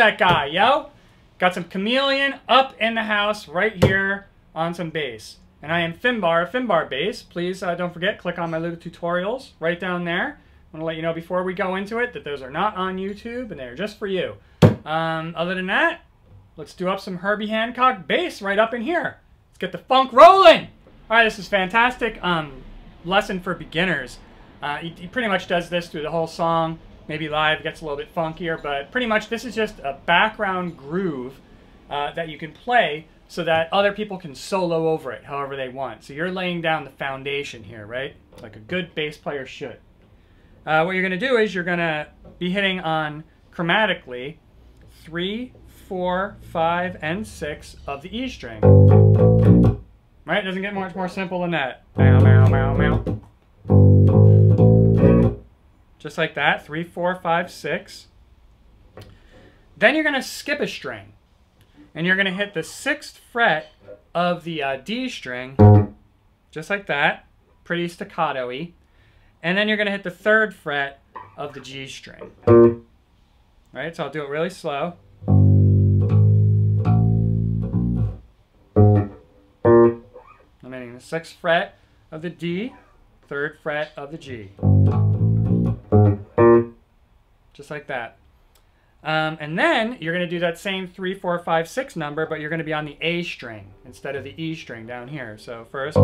that guy, yo. Got some Chameleon up in the house right here on some bass. And I am Finbar, Finbar Bass. Please don't forget, click on my little tutorials right down there. I want to let you know before we go into it that those are not on YouTube and they're just for you. Other than that, let's do up some Herbie Hancock bass right up in here. Let's get the funk rolling. All right, this is fantastic lesson for beginners. He pretty much does this through the whole song. Maybe live gets a little bit funkier, but pretty much this is just a background groove that you can play so that other people can solo over it however they want. So you're laying down the foundation here, right? Like a good bass player should. What you're going to do is you're going to be hitting on chromatically 3, 4, 5, and 6 of the E string. Right? It doesn't get much more simple than that. Meow, meow, meow, meow. Just like that. 3, 4, 5, 6. Then you're going to skip a string. And you're going to hit the 6th fret of the D string. Just like that. Pretty staccato-y. And then you're going to hit the 3rd fret of the G string. Right? So I'll do it really slow. I'm hitting the 6th fret of the D, 3rd fret of the G. Just like that. And then you're going to do that same 3, 4, 5, 6 number, but you're going to be on the A string instead of the E string down here. So first,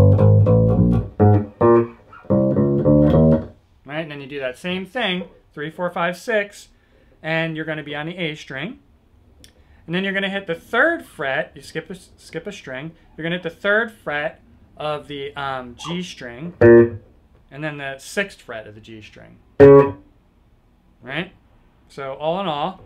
right, and then you do that same thing, 3, 4, 5, 6, and you're going to be on the A string. And then you're going to hit the 3rd fret, you skip a string, you're going to hit the 3rd fret of the G string, and then the 6th fret of the G string. Right? So all in all,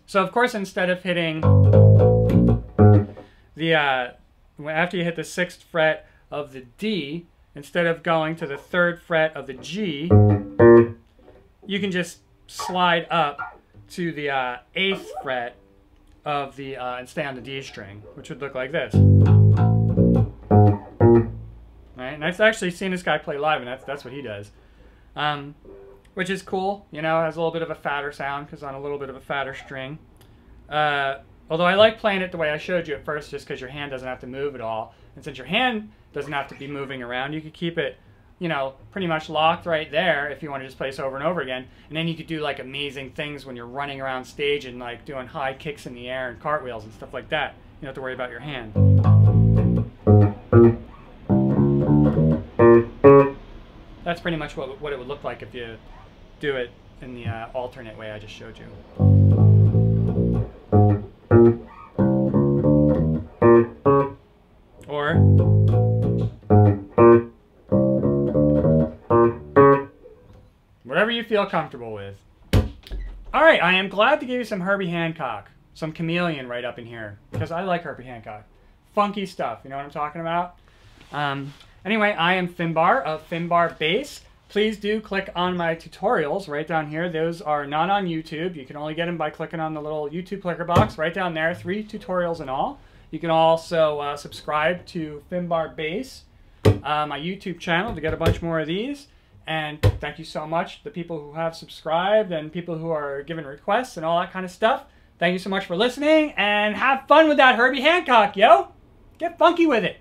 so of course instead of hitting the after you hit the 6th fret of the D, instead of going to the 3rd fret of the G, you can just slide up to the 8th fret of the and stay on the D string, which would look like this. Right, and I've actually seen this guy play live, and that's what he does, which is cool. You know, it has a little bit of a fatter sound because on a little bit of a fatter string. Although I like playing it the way I showed you at first, just because your hand doesn't have to move at all, and since your hand doesn't have to be moving around, you could keep it, you know, pretty much locked right there if you want to just play this over and over again. And then you could do like amazing things when you're running around stage and like doing high kicks in the air and cartwheels and stuff like that. You don't have to worry about your hand. That's pretty much what it would look like if you do it in the alternate way I just showed you. Or whatever you feel comfortable with. All right, I am glad to give you some Herbie Hancock, some Chameleon right up in here, because I like Herbie Hancock. Funky stuff, you know what I'm talking about? Anyway, I am Finbar of Finbar Bass. Please do click on my tutorials right down here. Those are not on YouTube. You can only get them by clicking on the little YouTube clicker box right down there. 3 tutorials in all. You can also subscribe to Finbar Bass, my YouTube channel, to get a bunch more of these. And thank you so much, the people who have subscribed and people who are giving requests and all that kind of stuff. Thank you so much for listening, and have fun with that Herbie Hancock, yo! Get funky with it!